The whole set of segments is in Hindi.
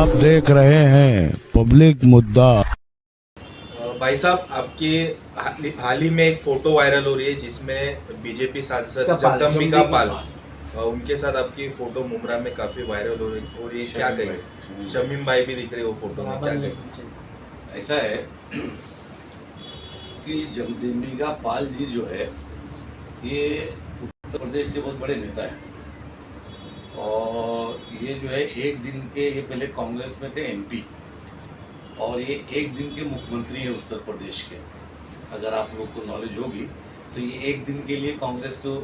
आप देख रहे हैं पब्लिक मुद्दा। भाई साहब, आपकी हाल ही में एक फोटो वायरल हो रही है जिसमें बीजेपी सांसद जगदम्बिका पाल उनके साथ आपकी फोटो मुमरा में काफी वायरल हो रही है। क्या कहेंगे? शमीम भाई भी दिख रहे हो फोटो में, क्या कहेंगे? ऐसा है कि जगदम्बिका पाल जी जो है ये उत्तर प्रदेश के बहुत बड़े नेता हैं और ये जो है एक दिन के, ये पहले कांग्रेस में थे एमपी और ये एक दिन के मुख्यमंत्री हैं उत्तर प्रदेश के। अगर आप लोग को नॉलेज होगी तो ये एक दिन के लिए कांग्रेस को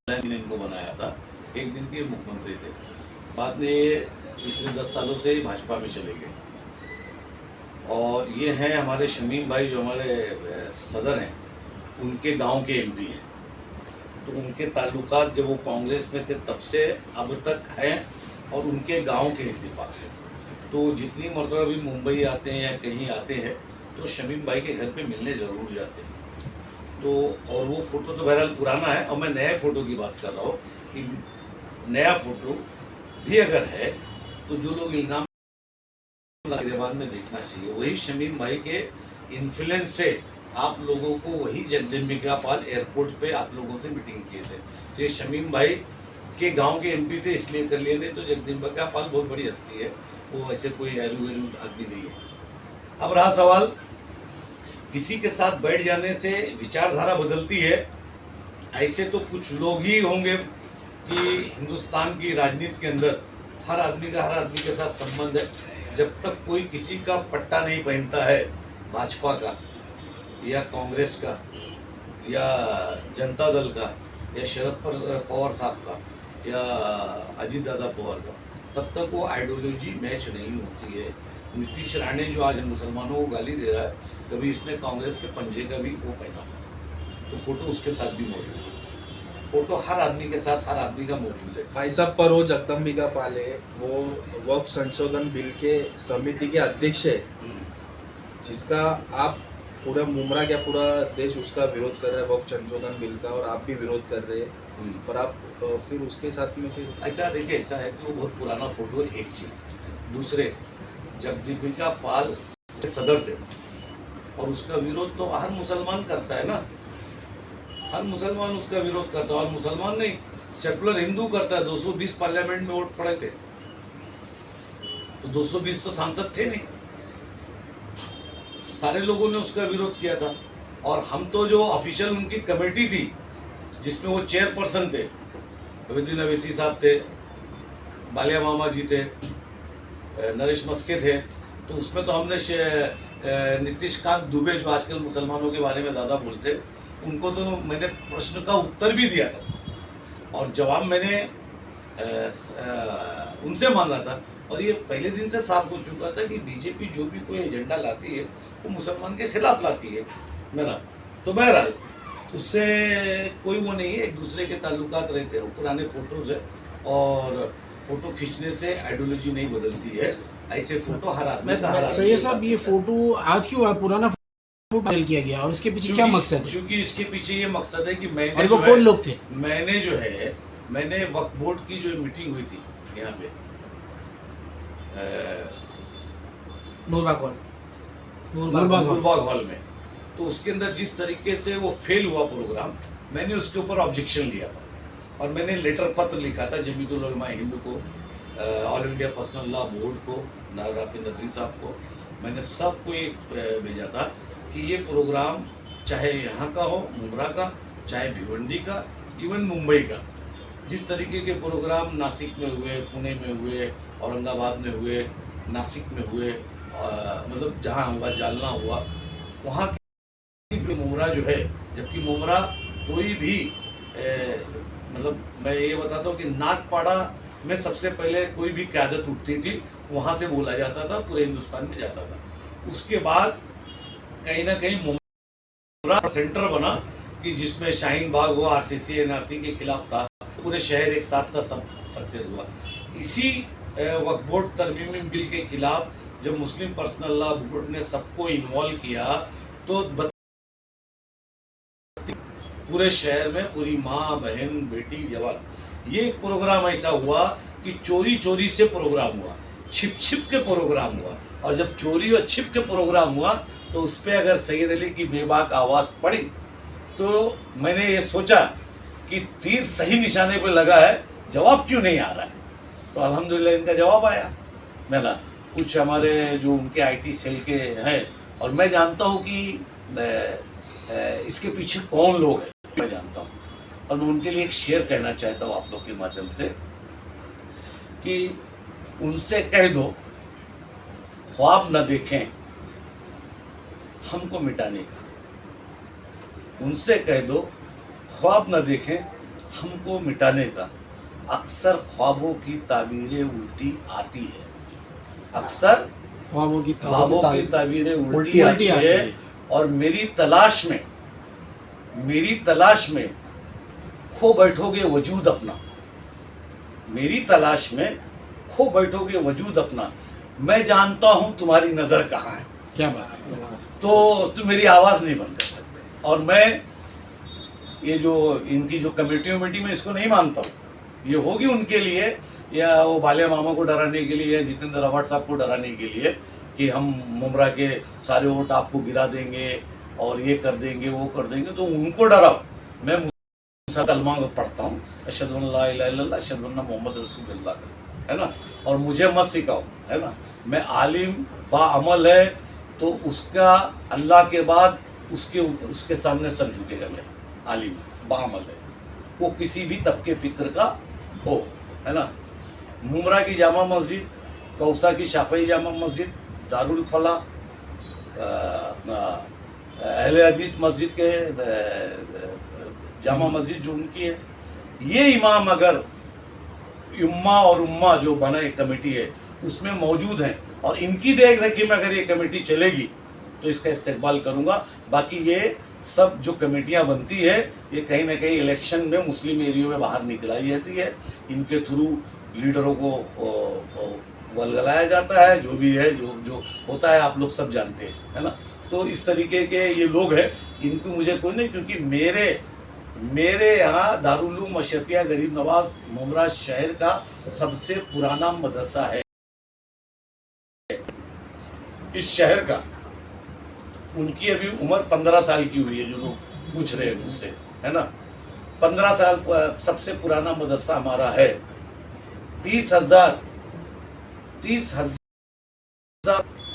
ने इनको बनाया था, एक दिन के मुख्यमंत्री थे। बाद में ये पिछले 10 सालों से भाजपा में चले गए और ये हैं हमारे शमीम भाई जो हमारे सदर हैं, उनके गांव के एमपी हैं। तो उनके ताल्लुकात जब वो कांग्रेस में थे तब से अब तक हैं और उनके गांव के इत्तेफाक से। तो जितनी मरतबा भी मुंबई आते हैं या कहीं आते हैं तो शमीम भाई के घर पे मिलने ज़रूर जाते हैं। तो और वो फ़ोटो तो बहरहाल पुराना है और मैं नए फ़ोटो की बात कर रहा हूँ कि नया फ़ोटो भी अगर है तो जो लोग इल्ज़ाम बाद में देखना चाहिए, वही शमीम भाई के इन्फ्लुएंस से आप लोगों को वही जगदम्बिका पाल एयरपोर्ट पे आप लोगों से मीटिंग किए थे। तो ये शमीम भाई के गांव के एमपी थे इसलिए कर लिए, नहीं तो जगदम्बिका पाल बहुत बड़ी हस्ती है, वो ऐसे कोई एलू आदमी नहीं है। अब रहा सवाल, किसी के साथ बैठ जाने से विचारधारा बदलती है, ऐसे तो कुछ लोग ही होंगे कि हिंदुस्तान की राजनीति के अंदर हर आदमी के साथ संबंध है। जब तक कोई किसी का पट्टा नहीं पहनता है, भाजपा का या कांग्रेस का या जनता दल का या शरद पवार साहब का या अजीत दादा पवार का, तब तक वो आइडियोलॉजी मैच नहीं होती है। नीतीश राणे जो आज मुसलमानों को गाली दे रहा है, कभी इसने कांग्रेस के पंजे का भी वो पहना था, तो फोटो उसके साथ भी मौजूद है। फोटो हर आदमी के साथ हर आदमी का मौजूद है। भाई साहब, पर वो जगदम्बिका पाल है, वो वक्फ संशोधन बिल के समिति के अध्यक्ष है, जिसका आप पूरा मुमरा क्या पूरा देश उसका विरोध कर रहा है, वक्फ संशोधन बिल का, और आप भी विरोध कर रहे हैं, पर आप फिर उसके साथ में फिर ऐसा देखिए, ऐसा है कि वो बहुत पुराना फोटो है, एक चीज़। दूसरे, जगदम्बिका पाल सदर थे और उसका विरोध तो हर मुसलमान करता है ना, हर मुसलमान उसका विरोध करता है। और मुसलमान नहीं, सेकुलर हिंदू करता है। 220 पार्लियामेंट में वोट पड़े थे तो 220 तो सांसद थे नहीं, सारे लोगों ने उसका विरोध किया था। और हम तो जो ऑफिशियल उनकी कमेटी थी जिसमें वो चेयरपर्सन थे, अवैधुद्दीन अवैसी साहब थे, बालिया मामा जी थे, नरेश मस्के थे, तो उसमें तो हमने नीतीश कांत दुबे जो आजकल मुसलमानों के बारे में ज़्यादा बोलते, उनको तो मैंने प्रश्न का उत्तर भी दिया था और जवाब मैंने उनसे मांगा था। और ये पहले दिन से साफ हो चुका था कि बीजेपी जो भी कोई एजेंडा लाती है वो मुसलमान के खिलाफ लाती है मेरा। तो बहरहाल उससे कोई वो नहीं है, एक दूसरे के ताल्लुकात रहते हैं, वो पुराने फोटोज है और फोटो खींचने से आइडियोलॉजी नहीं बदलती है। ऐसे फोटो हर आदमी का सही साहब, ये फोटो आज क्यों पुराना फोटो वायरल किया गया और इसके पीछे क्या मकसद है? क्योंकि इसके पीछे ये मकसद है कि मैंने, और वो कौन लोग थे? मैंने वक्फ बोर्ड की जो मीटिंग हुई थी यहाँ पे नूरबाग हॉल में, तो उसके अंदर जिस तरीके से वो फेल हुआ प्रोग्राम, मैंने उसके ऊपर ऑब्जेक्शन लिया था और मैंने लेटर पत्र लिखा था जमीयतुल उलमा हिंद को, all India personal law board को, राफी नदवी साहब को, मैंने सबको एक भेजा था कि ये प्रोग्राम चाहे यहाँ का हो, मुमरा का, चाहे भिवंडी का, इवन मुंबई का, जिस तरीके के प्रोग्राम नासिक में हुए, पुणे में हुए, औरंगाबाद में हुए, नासिक में हुए, मतलब जहाँ हुआ, जालना हुआ, वहाँ की मुमरा जो है, जबकि मुमरा कोई भी मतलब मैं ये बताता हूँ कि नागपाड़ा में सबसे पहले कोई भी क़यादत उठती थी, वहाँ से बोला जाता था, पूरे हिंदुस्तान में जाता था। उसके बाद कहीं ना कहीं मुमरा सेंटर बना कि जिसमें शाहीन बाग हुआ, आरसीसी एनआरसी के खिलाफ था, पूरे शहर एक साथ का सब सक्सेस हुआ। इसी वक्फ बोर्ड तरमीमी बिल के खिलाफ जब मुस्लिम पर्सनल लॉ बोर्ड ने सबको इन्वॉल्व किया तो पूरे शहर में पूरी माँ, बहन, बेटी, जवान, ये एक प्रोग्राम ऐसा हुआ कि चोरी चोरी से प्रोग्राम हुआ। छिप छिप के प्रोग्राम हुआ, और जब चोरी और छिप के प्रोग्राम हुआ तो उस पर अगर सैयद अली की बेबाक आवाज़ पड़ी तो मैंने ये सोचा कि तीर सही निशाने पे लगा है, जवाब क्यों नहीं आ रहा है। तो अल्हम्दुलिल्लाह इनका जवाब आया। मैं ना कुछ हमारे जो उनके आईटी सेल के हैं, और मैं जानता हूँ कि इसके पीछे कौन लोग हैं, मैं जानता हूँ, और मैं उनके लिए एक शेर कहना चाहता हूँ आप लोग के माध्यम से कि उनसे कह दो ख्वाब न देखें हमको मिटाने का। उनसे कह दो ख्वाब न देखें हमको मिटाने का, अक्सर ख्वाबों की ताबीरें उल्टी आती है। अक्सर ख्वाबों की ताबीरें उल्टी आती है। और मेरी तलाश में खो बैठोगे वजूद अपना, मेरी तलाश में खो बैठोगे वजूद अपना, मैं जानता हूं तुम्हारी नजर कहाँ है। क्या बात है। तो तुम मेरी आवाज नहीं बंद कर सकते। और मैं ये जो इनकी जो कमेटी में इसको नहीं मानता हूँ। ये होगी उनके लिए, या वो बालिया मामा को डराने के लिए, या जितेंद्र अवार्ड साहब को डराने के लिए कि हम मुमरा के सारे वोट आपको गिरा देंगे और ये कर देंगे वो कर देंगे, तो उनको डराओ। मैं कलमा पढ़ता हूँ, अशहदु अल्ला इलाहा इल्लल्लाह अशहदु अन्ना मोहम्मद रसूलुल्लाह, है ना। और मुझे मत सिखाओ, है ना। मैं आलिम बाअमल है तो उसका अल्लाह के बाद उसके सामने सर झुकेगा। मैं आलिम बाअमल है, वो किसी भी तबके फिक्र का हो, है ना। मुमरा की जामा मस्जिद, कौसा की शाफई जामा मस्जिद, दारुल फला, अपना अहले हदीस मस्जिद के जामा मस्जिद जो उनकी है, ये इमाम अगर उम्मा और उम्मा जो बना एक कमेटी है उसमें मौजूद हैं और इनकी देख रेखी में अगर ये कमेटी चलेगी तो इसका इस्तेकबाल करूंगा। बाकी ये सब जो कमेटियां बनती है ये कहीं ना कहीं इलेक्शन में मुस्लिम एरियो में बाहर निकलाई जाती है, इनके थ्रू लीडरों को वलगलाया जाता है, जो भी है जो होता है आप लोग सब जानते हैं, है ना। तो इस तरीके के ये लोग हैं, इनको मुझे कोई नहीं, क्योंकि मेरे यहाँ दारुल उलूम अशरफिया गरीब नवाज मुमरा शहर का सबसे पुराना मदरसा है इस शहर का। उनकी अभी उम्र 15 साल की हुई है, जो लोग पूछ रहे हैं मुझसे, है ना। 15 साल सबसे पुराना मदरसा हमारा है। 30,000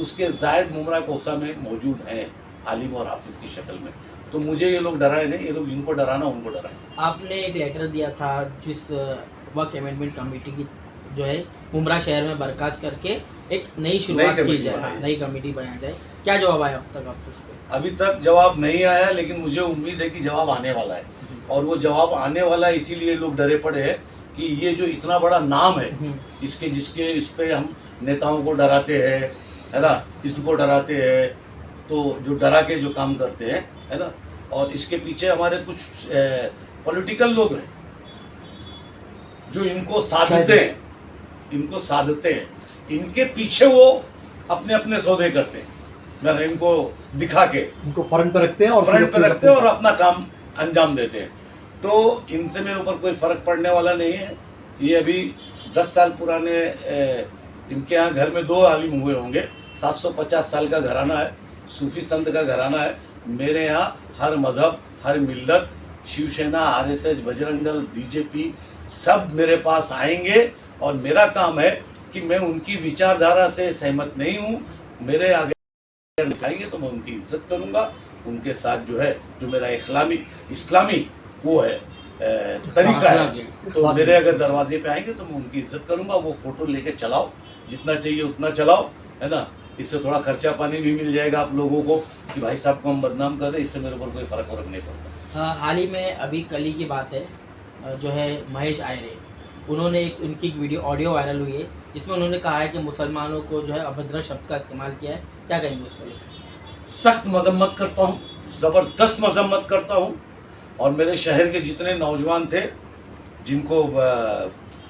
उसके जायद मुमरा कोसा में मौजूद हैं आलिम और हाफिज की शक्ल में। तो मुझे ये लोग डराए नहीं, ये लोग इनको डराना उनको डराए। आपने एक लेटर दिया था जिस वक्त अमेंडमेंट कमेटी की जो है मुमरा शहर में बर्खास्त करके एक नई शुरुआत की जाए, नई कमेटी बनाई जाए, क्या जवाब आया अब तक आपको उस पर? अभी तक जवाब नहीं आया, लेकिन मुझे उम्मीद है कि जवाब आने वाला है। और वो जवाब आने वाला है इसीलिए लोग डरे पड़े हैं कि ये जो इतना बड़ा नाम है जिसके इस पे हम नेताओं को डराते हैं, है ना, इसको डराते हैं, तो जो डरा के जो काम करते हैं, है ना। और इसके पीछे हमारे कुछ पॉलिटिकल लोग हैं जो इनको साधते हैं, इनके पीछे वो अपने अपने सौदे करते हैं, मैंने इनको दिखा के इनको फ्रंट पे रखते हैं और अपना काम अंजाम देते हैं। तो इनसे मेरे ऊपर कोई फर्क पड़ने वाला नहीं है। ये अभी 10 साल पुराने इनके यहाँ घर में 2 आलिम हुए होंगे। 750 साल का घराना है, सूफी संत का घराना है। मेरे यहाँ हर मजहब, हर मिल्लत, शिवसेना, RSS, बजरंग दल, बीजेपी सब मेरे पास आएंगे और मेरा काम है कि मैं उनकी विचारधारा से सहमत नहीं हूँ, मेरे आगे दिखाएंगे तो मैं उनकी इज्जत करूँगा। उनके साथ जो है जो मेरा इस्लामी वो है तरीका है, तो मेरे अगर दरवाजे पे आएंगे तो मैं उनकी इज्जत करूँगा। वो फोटो लेके चलाओ, जितना चाहिए उतना चलाओ, है ना। इससे थोड़ा खर्चा पानी भी मिल जाएगा आप लोगों को कि भाई साहब को हम बदनाम कर रहे हैं, इससे मेरे ऊपर कोई फर्क नहीं पड़ता। हाल ही में अभी कल ही की बात है, जो है महेश आयरे, उन्होंने उनकी वीडियो ऑडियो वायरल हुई है जिसमें उन्होंने कहा है कि मुसलमानों को जो है अभद्र शब्द का इस्तेमाल किया है, क्या कहेंगे उस पर? सख्त मजम्मत करता हूँ, ज़बरदस्त मजम्मत करता हूँ। और मेरे शहर के जितने नौजवान थे जिनको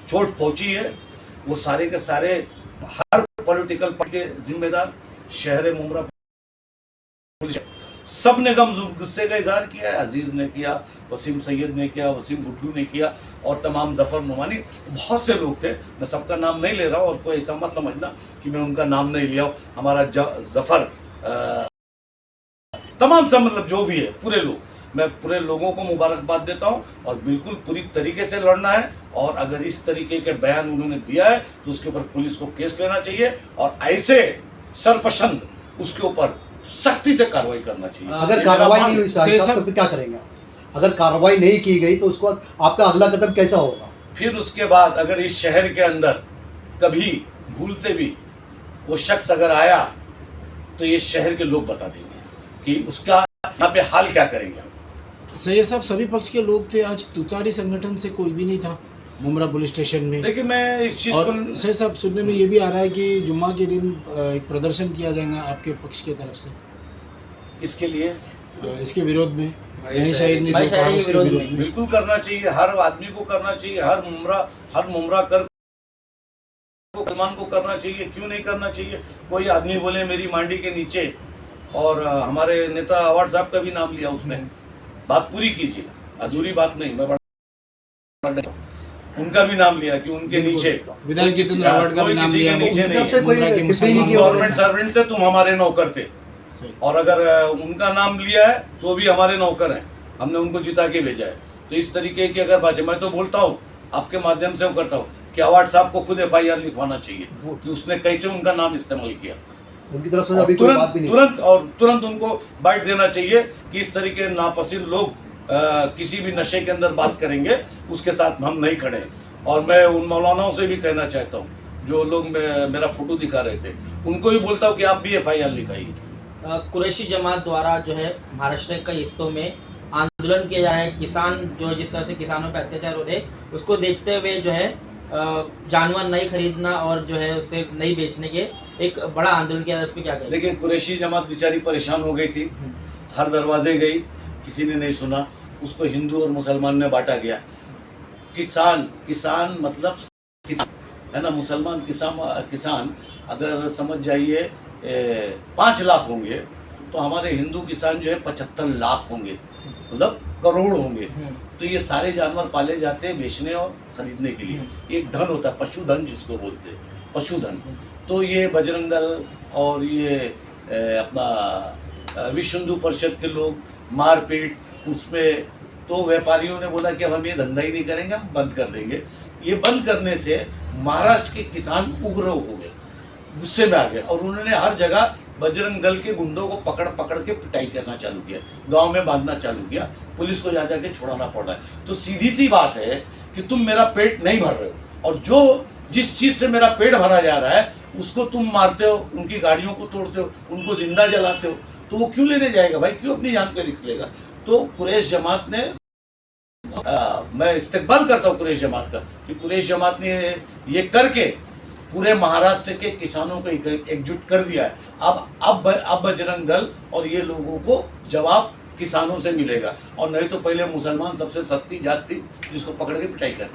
चोट पहुँची है, वो सारे के सारे हर पॉलिटिकल पार्टी के जिम्मेदार शहर मुमरा पुलिस, सब ने गम गुस्से का इजहार किया है। अजीज ने किया, वसीम सैयद ने किया, वसीम गुड्डू ने किया और तमाम जफर नुमानी, बहुत से लोग थे। मैं सबका नाम नहीं ले रहा हूँ और कोई ऐसा मत समझना कि मैं उनका नाम नहीं लिया हूँ। हमारा जफर तमाम सब मतलब जो भी है पूरे लोग, मैं पूरे लोगों को मुबारकबाद देता हूँ और बिल्कुल पूरी तरीके से लड़ना है। और अगर इस तरीके के बयान उन्होंने दिया है तो उसके ऊपर पुलिस को केस लेना चाहिए और ऐसे सरपसंद उसके ऊपर सख्ती से कार्रवाई करना चाहिए। अगर कार्रवाई नहीं हुई साहब तो फिर क्या करेंगे? अगर कार्रवाई नहीं की गई तो उसको आपका अगला कदम कैसा होगा? फिर उसके बाद अगर इस शहर के अंदर कभी भूल से भी वो शख्स अगर आया तो ये शहर के लोग बता देंगे कि उसका यहाँ पे हाल क्या करेंगे। सैयद साहब, सभी पक्ष के लोग थे, आज तुतारी संगठन से कोई भी नहीं था मुमरा पुलिस स्टेशन में। लेकिन मैं इस चीज और को सैयद साहब, सुनने में ये भी आ रहा है कि जुम्मा के दिन एक प्रदर्शन किया जाएगा आपके पक्ष की तरफ से, किसके लिए? इसके विरोध में। भाई शाहिद ने भाई जो कहा शाहिद के उसके विरोध विरोध में। बिल्कुल करना चाहिए, हर आदमी को करना चाहिए, हर मुमरा कर मुसलमान को करना चाहिए। क्यों नहीं करना चाहिए? कोई आदमी बोले मेरी मांडी के नीचे, और हमारे नेता अवार्ड साहब का भी नाम लिया उसने, बात पूरी कीजिए, अधूरी बात नहीं। मैं उनका भी नाम लिया कि उनके नीचे विधायक जितेंद्र अवार्ड का भी नाम लिया। गवर्नमेंट सर्वेंट थे, तुम हमारे नौकर थे, और अगर उनका नाम लिया है तो भी हमारे नौकर हैं, हमने उनको जिता के भेजा है। तो इस तरीके की अगर बात है, मैं तो बोलता हूँ आपके माध्यम से वो करता हूँ कि अवार्ड साहब को खुद FIR लिखवाना चाहिए कि उसने कैसे उनका नाम इस्तेमाल किया। उनकी तरफ से अभी कोई बात भी नहीं। तुरंत उनको बाइट देना चाहिए कि इस तरीके नापसंद लोग किसी भी नशे के अंदर बात करेंगे उसके साथ हम नहीं खड़े। और मैं उन मौलानाओं से भी कहना चाहता हूँ जो लोग मेरा फोटो दिखा रहे थे, उनको भी बोलता हूँ कि आप भी FIR लिखाइए। कुरैशी जमात द्वारा जो है महाराष्ट्र के कई हिस्सों में आंदोलन किया जा रहा है। किसान जो जिस तरह से किसानों पर अत्याचार हो रहे उसको देखते हुए जो है जानवर नहीं खरीदना और जो है उसे नहीं बेचने के एक बड़ा आंदोलन किया, उस पर क्या कहें? देखिए, कुरैशी जमात बेचारी परेशान हो गई थी, हर दरवाजे गई, किसी ने नहीं सुना, उसको हिंदू और मुसलमान में बांटा गया। किसान मतलब किसान है ना, मुसलमान किसान अगर समझ जाइए 5 लाख होंगे तो हमारे हिंदू किसान जो है 75 लाख होंगे, मतलब करोड़ होंगे। तो ये सारे जानवर पाले जाते हैं बेचने और खरीदने के लिए। एक धन होता है, पशुधन जिसको बोलते हैं, पशुधन। तो ये बजरंग दल और ये अपना विश्व हिंदू परिषद के लोग मारपीट उसमें, तो व्यापारियों ने बोला कि अब हम ये धंधा ही नहीं करेंगे, हम बंद कर देंगे। ये बंद करने से महाराष्ट्र के किसान उग्र हो गए, गुस्से में आ गए, और उन्होंने हर जगह बजरंग दल के गुंडों को पकड़ के पिटाई करना चालू किया, गांव में बांधना चालू किया, पुलिस को जा के छुड़ाना पड़ रहा है। तो सीधी सी बात है कि तुम मेरा पेट नहीं भर रहे हो, और जिस चीज से मेरा पेट भरा जा रहा है उसको तुम मारते हो, उनकी गाड़ियों को तोड़ते हो, उनको जिंदा जलाते हो, तो वो क्यों लेने जाएगा भाई, क्यों अपनी जान पे रिस्क लेगा? तो कुरैश जमात ने मैं इस्तेकबाल करता हूँ कुरैश जमात का कि कुरैश जमात ने ये करके पूरे महाराष्ट्र के किसानों को एकजुट कर दिया है। अब बजरंग दल और ये लोगों को जवाब किसानों से मिलेगा, और नहीं तो पहले मुसलमान सबसे सस्ती जात थी जिसको पकड़ के पिटाई करते।